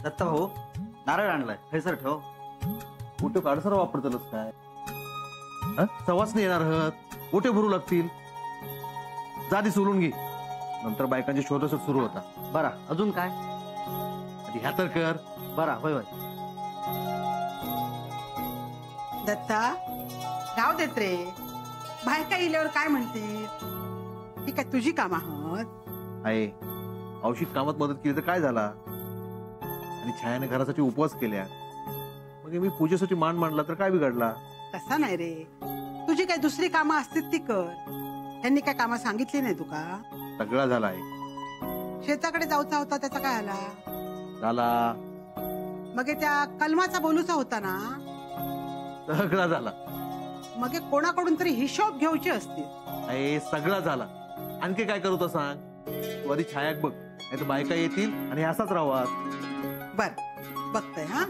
दत्ता भाऊ नारळ आणलाय हैसर ठेव. कुठे काडसर वापरतलच काय? सवासने येणार आहात, ओटे भरू लागतील. जादी सोलून घे, नंतर बायकांचे शोधसर सुरू होता. बरा अजून काय? आधी ह्या तर कर. बरा होय होय. दत्ता राव देत रे, बायका इल्यावर काय म्हणते? ती काय तुझी काम आहोत? आहे औषध कामात मदत केली तर काय झाला? आणि छायाने घरासाठी उपवास केल्या, मग मी पूजेसाठी मान मांडला तर काय बिघडला? तसा नाही रे, तुझी काय दुसरी कामं असतील ती कर. त्यांनी काय कामं सांगितली नाही तुका? सगळा झालाय. शेताकडे जाऊचा होता त्याचा काय आला? झाला. मग त्या कलमाचा बोलूचा होता ना? सगळा झाला. मग कोणाकडून तरी हिशोब घ्यायचे असतील. अरे सगळा झाला. आणखी काय करू तर सांग. तू आधी छायाक बघ, नाही तर बायका येतील आणि असाच राहा. बर बघतय. हा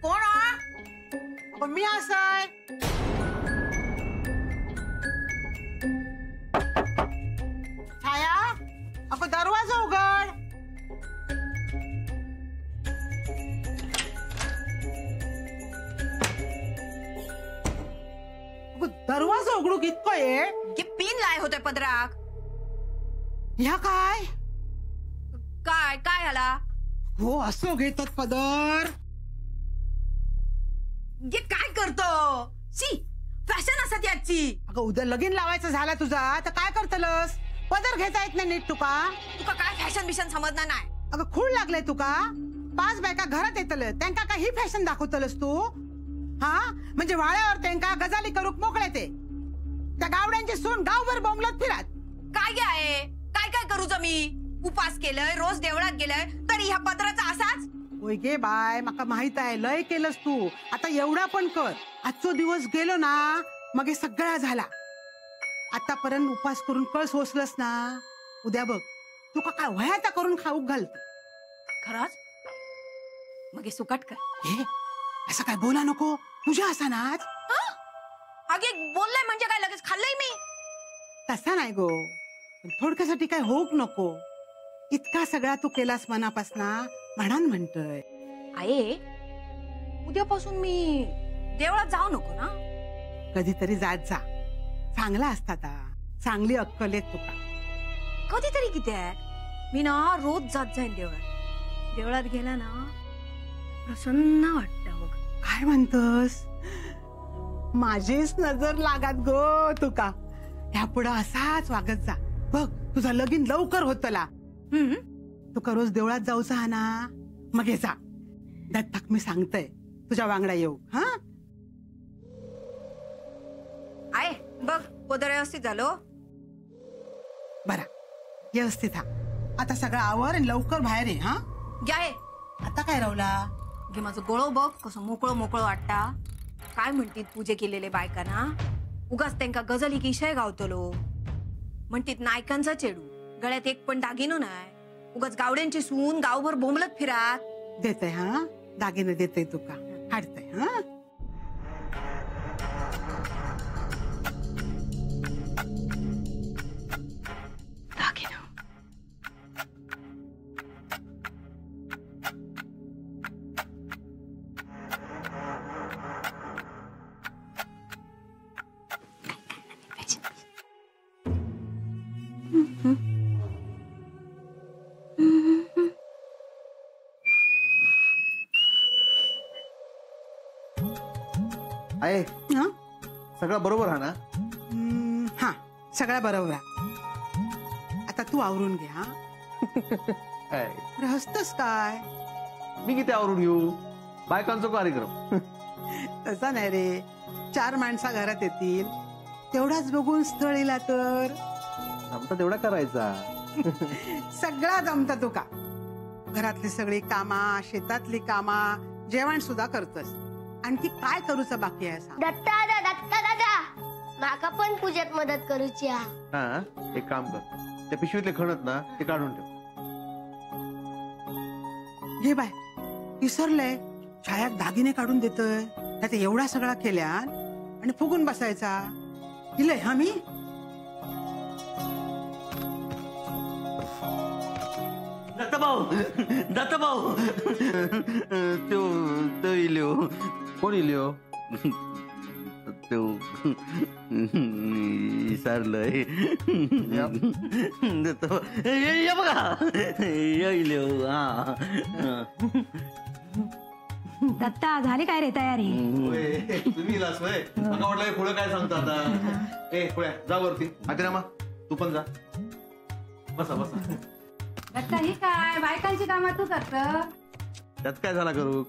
कोण? मी असाय. छाया अगं दरवाजा उघड. दरवाजा उघडू इतकं पिन लाय होते पदराक. ह्या काय काय काय आला? हो असं घेतात पदर. काय करतो? सी फॅशन असत याची. अगं उद्या लगीन लावायचं झाला तुझा तर काय करतलस? पदर घेता येत नाही नीट तुका? तुका काय फॅशन बिशन समजणार नाही. अगं खूळ लागलंय तुका? 5 बायका घरात येतल त्यांका काय ही फॅशन दाखवतलस तू? हा म्हणजे वाळ्यावर त्यांका गजाली करूक मोकळे ते. त्या गावड्यांची सून गावभर बोंबलत फिरत. काय आहे? काय काय करू मी? उपास केलंय, रोज देवळात गेलंय, तरी ह्या पत्राचा असाच. होय गे बाय, माका माहित आहे लय केलंस तू. आता एवढा पण कर. आजचो दिवस गेलो ना मग हे सगळा झाला. आतापर्यंत उपास करून कळस ओसलस ना, उद्या बघ तुका काय वयाचा करून खाऊक घालत. खरंच? मग हे सुकट कर. हे असं काय बोला नको. तुझ्या असा नाच. अगे बोललाय म्हणजे काय लगेच खाल्लंय मी? तसा नाही गो, थोडक्यासाठी काय होक नको. इतका सगळा तू केलास मनापासना म्हणून म्हणतोय. आहे उद्यापासून मी देवळात जाऊ नको ना? कधीतरी जात जा, चांगला असतात. चांगली अक्कल येत तुका. कधीतरी किती आहे? मी ना रोज जात जाईन देवळात. देवळात गेला ना प्रसन्न वाटतं बघ. काय म्हणतोस? माझीच नजर लागत गो तुका. ह्यापुढं असाच वागत जा बघ. तुझा लगीन लवकर होतला. तुका रोज देवळात जाऊचा हा ना, मग हे जा. दत्ताक मी सांगतय तुझ्या वांगडा येऊ. हा आहे बघ पदर व्यवस्थित झालो. बरा व्यवस्थित हा. आता सगळं आवर आणि लवकर बाहेर ये. हा घ्या हे. आता काय रावला? घे माझं गोळो बघ कसं मोकळं मोकळं वाटता. काय म्हणतीत पूजे केलेले बायकांना? उगाच त्यांका गजली किशय गावतलो म्हणतीत. नायकांचा चेडू, गळ्यात एक पण दागिनो नाही. उगाच गावड्यांची सून गावभर बोंबलत फिरात. देते हा दागिने देते तुका. हाडते. हा आहे सगळं बरोबर हा ना? हा सगळं बरोबर आहे. आता तू आवरून घे. हा हसतस काय? मी किती आवरून घेऊ? बायकांचा कार्यक्रम. तसा नाही रे. 4 माणसा घरात येतील तेवढाच बघून स्थळ येला तर आमचा तेवढा करायचा. सगळा जमता तुका. घरातली सगळी कामा, शेतातली कामा, जेवण सुद्धा करतस. आणखी काय करूच बाकी आहे? दत्ता दादा, दत्ता दादा, माका पण पूजेत मदत करूची. हा एक काम कर, त्या पिशवीतले खणत ना ते काढून ठेव. घे बाय. विसरलंय, छायात दागिने काढून देतोय. त्यात एवढा सगळा केल्या आणि फुगून बसायचा. दिलंय हा मी. भाऊ दत्त भाऊ तो इल्यो कोण इलिओ? तो विसरलंय ये बघा इल्यो हा दत्ता झाली काय रे तयारी? तुम्ही इलास वय मला वाटलं पुढे काय सांगता आता. ए पुढे जा वरती. आदिरामा तू पण जा. बसा बसा. दत्ता ही काय बायकांची कामं तू करत? त्यात काय झाला करू.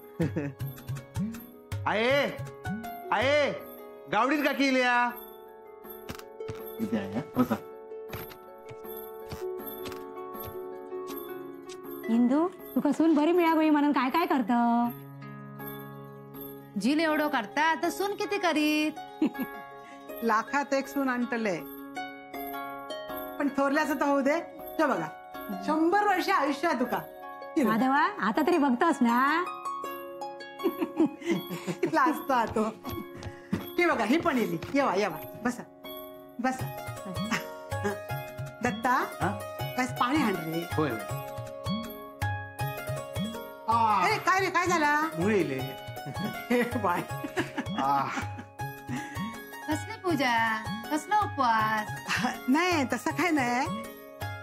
आहे आहे गावडीत का केल्या इथे आहे. बसा. इंदू तू कसून बरी मिळावी म्हणून काय काय करत? झील एवढं करता तर सून किती करीत? लाखात एक सून आणतले पण थोरल्याचं तर होऊ दे. ते बघा 100 वर्ष आयुष्य आहे तुका. माधवा आता तरी बघतोस ना. लाजतो तो. ही बघा ही पण येली. येवा येवा बसा बसा. दत्ता बस पाणी आण रे. होय अरे काय रे काय झाला? मुळे इले. हे बाय कसली पूजा कसला उपवास? नाही तसं काय नाही.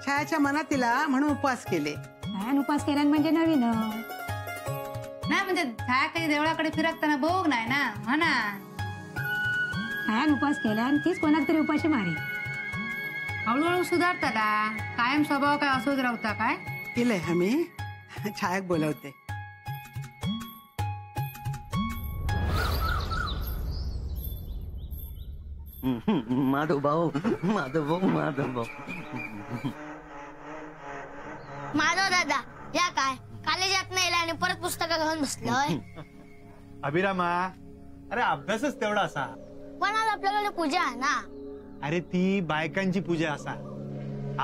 छायाच्या मनात तिला म्हणून उपवास केले. छायान उपास केल्यान म्हणजे नवीन. नाही म्हणजे छाया काही देवळाकडे फिरकताना भोग नाही ना म्हणा. छायान उपास केल्यान तीच कोणाक तरी उपाशी मारी. हळूहळू सुधारताला. कायम स्वभाव काय असोच राहता काय? केलंय आम्ही. छायाक बोलवते. माधव भाऊ माधव दादा या काय कॉलेजात नाही आणि परत पुस्तकं घेऊन बसलोय. अभिरामा अरे अभ्यासच तेवढा असा. पण आज आपल्याकडे पूजा आहे ना. अरे ती बायकांची पूजा असा.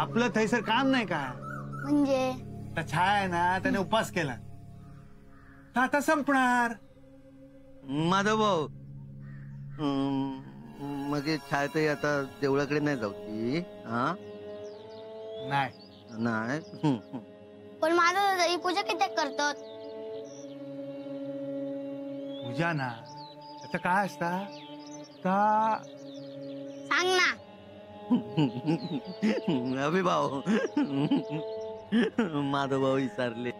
आपलं थैसर काम नाही का? म्हणजे तर छाया आहे ना त्याने उपवास केला तर आता संपणार. माधव भाऊ मग छायाताई आता देवळाकडे नाही जाऊ ती. हा नाही नाही. पण माझा दादा ही पूजा किती करतात? पूजा ना त्याचं काय असता का सांग ना. अभि भाऊ माधव भाऊ विसरले.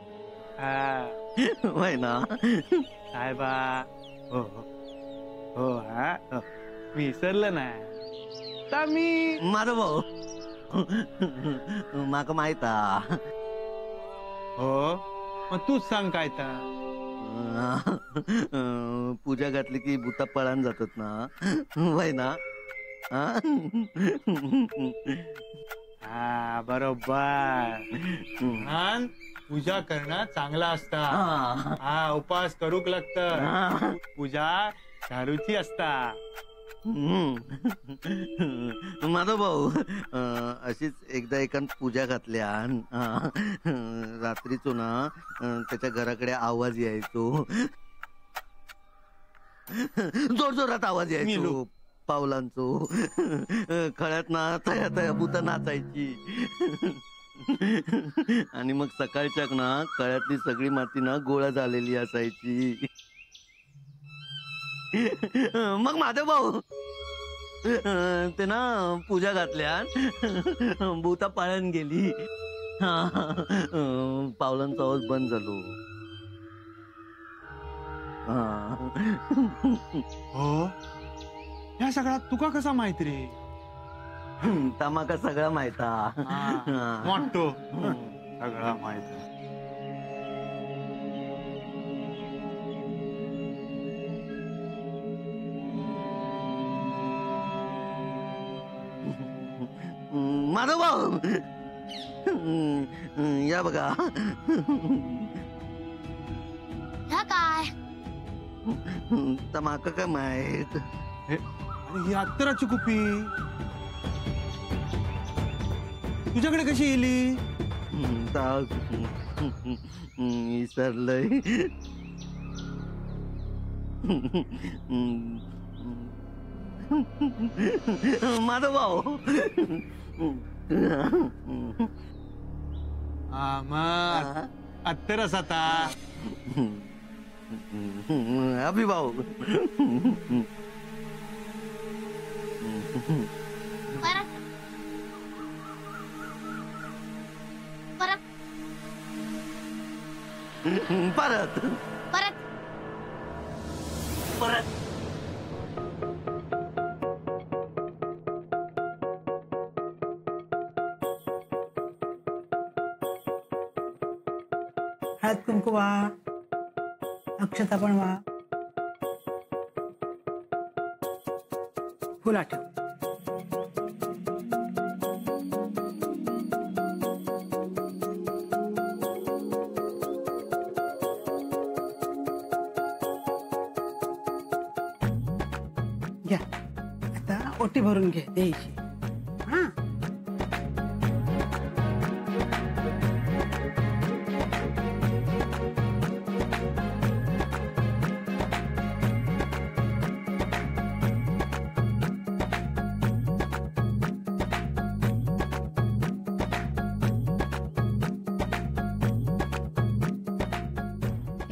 होय ना साहेबा. हो हो हो हा हो. मी विसरलं नाही तर मी माधव भाऊ माका माहित हो. मग तूच सांग काय तर. पूजा घातली की भूता पळान जातात ना. होय ना. हा बरोबर. छान पूजा करणं चांगला असता. हा उपवास करूक लागत. पूजा दारूची असता. माधव भाऊ अशीच एकदा एकान पूजा घातल्या. रात्रीचो ना त्याच्या घराकडे आवाज यायचो. जोर जोरात आवाज यायचो पावलांचो. खळ्यात ना तया तया भूता नाचायची. आणि मग सकाळच्या ना कळ्यातली सगळी माती ना गोळा झालेली असायची. मग माधव भाऊ ते ना पूजा घातल्या भूता पाळण गेली. पावलांचा आवाज बंद झालो. हो या सगळ्यात तुका कसा माहित रे? तमाका सगळा माहिता. मोठो सगळा माहित. माधव भाऊ या बघा. ह्या काय? तमाका काय माहित. ही अत्तराची कुपी तुझ्याकडे कशी येली? विसरलंय. माधव भाऊ हा मग अत्तरच आता अभिभाऊ परत परत परत परत परत हळद कुंकू वा अक्षता पण वा फुला ठेव घ्या आता ओटी भरून घे द्यायची हा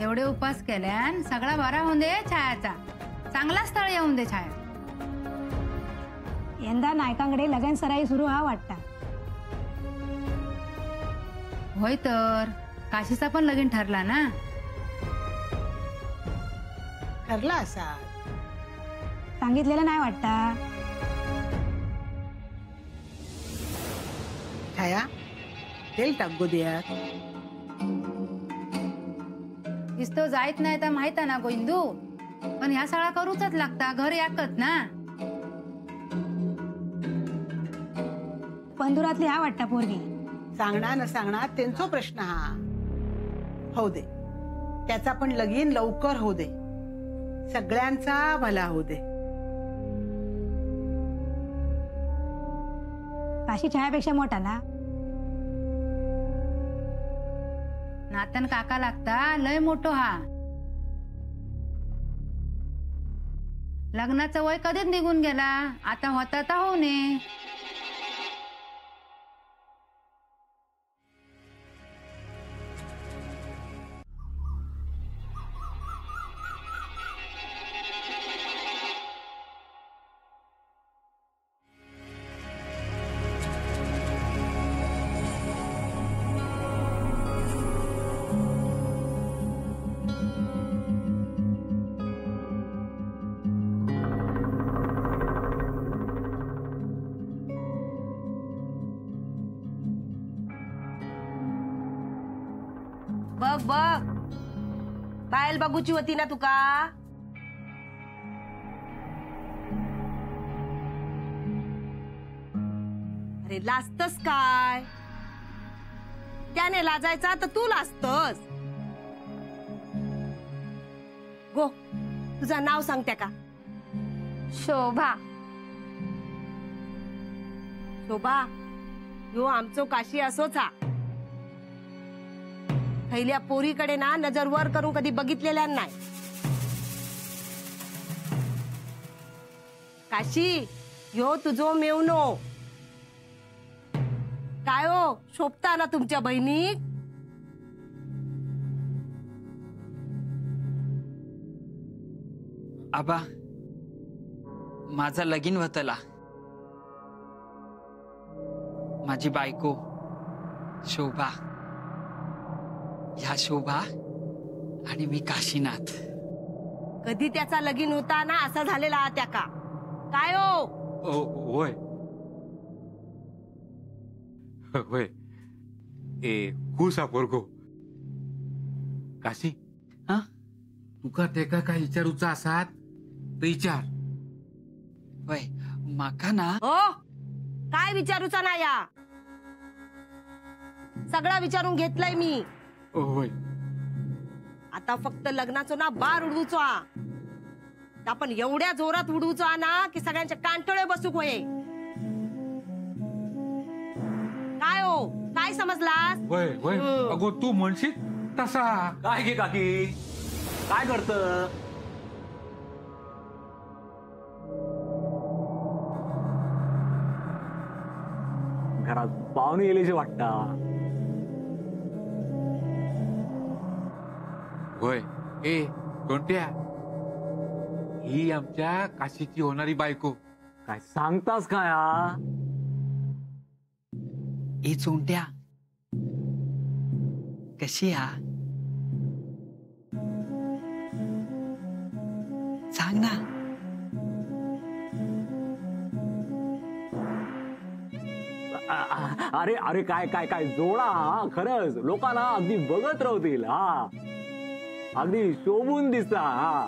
एवढे उपास केल्यान सगळा बरा होऊन दे छायाचा चांगला स्थळ येऊन दे छाया यंदा नायकांकडे लगन सराई सुरू हा वाटता. होय तर काशीचा पण लगीन ठरला ना. ठरला असा सांगितलेलं नाही वाटता. छाया तेल टाक गोदियात दिसतो जायत नाही तर माहित ना गोविंदू पण ह्या सगळा करूच लागता घर याकत ना. पंधुरातली हा वाटता पोरगी. सांगणार न सांगणार त्यांचा प्रश्न हा होऊ दे त्याचा पण लगीन लवकर होऊ दे सगळ्यांचा भला होऊ दे. काशी छायापेक्षा मोठा ना. नातन काका लागता लय मोठो हा. लग्नाचं वय कधीच निघून गेला आता होता तर होऊ नये. बघ बघ पायल बघूची होती ना तुका. अरे लाजतस काय त्याने लाजायचा तर तू लाजतस. गो तुझं नाव सांगत्या का. शोभा. शोभा यो आमचो काशी असोच हा. पहिल्या पोरीकडे ना नजर वर करून कधी बघितलेल्या नाही. काशी ह्यो तुझो मेवनो काय हो शोभता ना तुमच्या बहिणीक. आबा माझा लगीन होतला. माझी बायको शोभा. ह्या शोभा आणि मी काशीनाथ. कधी त्याचा लगीन होता ना असा झालेला हा त्या का काय हो. होय होय ए कुसा पोरगो काशी हा तुका तेका काय विचारूचा असात तर विचार. वय माका ना. हो काय विचारूचा ना या सगळं विचारून घेतलंय मी. होय आता फक्त लग्नाचो ना बार उडवूचो हा. आपण एवढ्या जोरात उडवूचो हा ना की सगळ्यांचे कांटोळे बसूक होये. काय हो काय समजलास. होय होय अगो तू म्हणशील तसा. काय घे काकी काय करत. घरात पाहुणे येलेचे वाटता. होय. ए कोणत्या ही आमच्या काशीची होणारी बायको. काय सांगतास काय हा? ए चोंट्या कशी हा सांग ना. अरे अरे काय काय काय जोडा हा, खरंच लोकांना अगदी बघत राहतील. हा अगदी शोभून दिसता. हा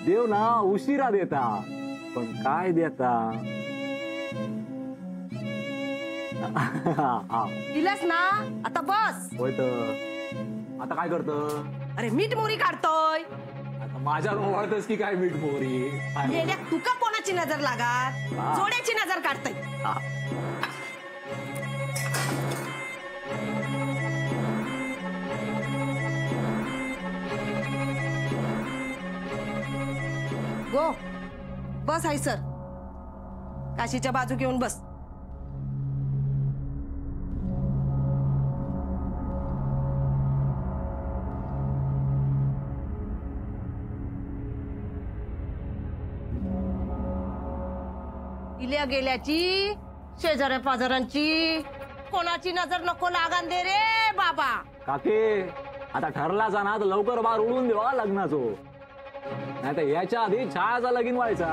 देव ना उशिरा देता पण काय देता. दिलंस ना आता बस. होय तर आता काय करत. अरे मीठ मोरी काढतोय. आता माझ्या ओवाळतस की काय मीठ मोहरी. येड्या तुका कोणाची नजर लागात. हा. जोड्याची नजर काढतोय. गो बस हाय सर. काशीच्या बाजू घेऊन बस. इल्या गेल्याची शेजाऱ्या पाजारांची कोणाची नजर नको लागान दे रे बाबा. काके आता ठरलाचा ना तर लवकर बार उडून देवा लग्नाचो. नाही तर याच्या आधी छायाचा लगीन व्हायचा.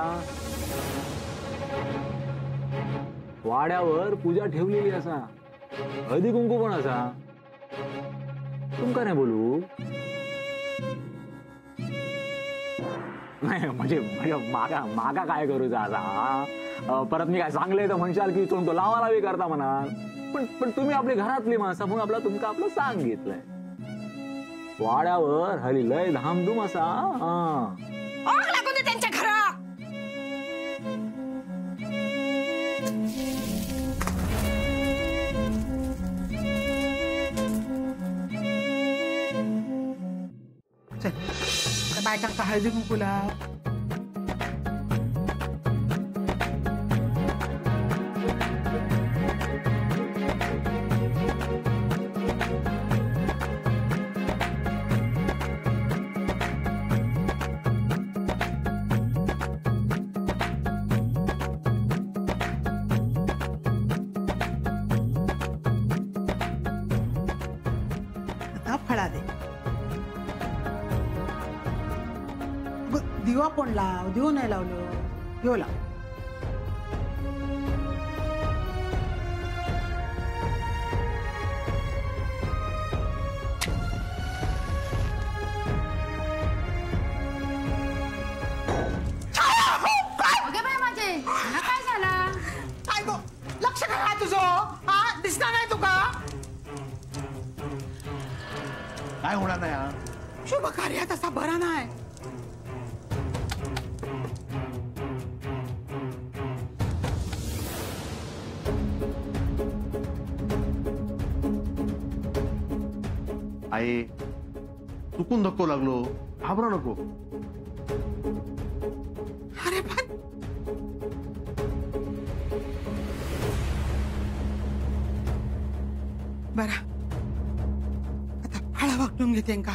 वाड्यावर पूजा ठेवलेली असा हळदी कुंकू पण असा. तुमका नाही बोलू. नाही म्हणजे मागा मागा काय करूचा असा. परत मी काय सांगले तर म्हणशाल की तो लावा लावी करता म्हणा. पण तुम्ही आपली घरातली माणसं म्हणून आपला तुमका आपलं सांगितलंय. वाड्यावर हली लय धामधूम असा. आग लागू दे त्यांच्या घरात. चल त्या बायकांका हळदी कुंकूला. फळा दे. दिवा पण लाव. दिवो नाही लावलो. दिवो लाव. अगे बाय माझे हा काय झाला. काय गो लक्ष काय तुझं. हा दिसणार नाही तुका. काय होणार नाही हा. शुभ कार्यात असा बरा नाही. आई चुकून धक्को लागलो. घाबरा नको. अरे पण बरा आता फळा वाकलून घेते का.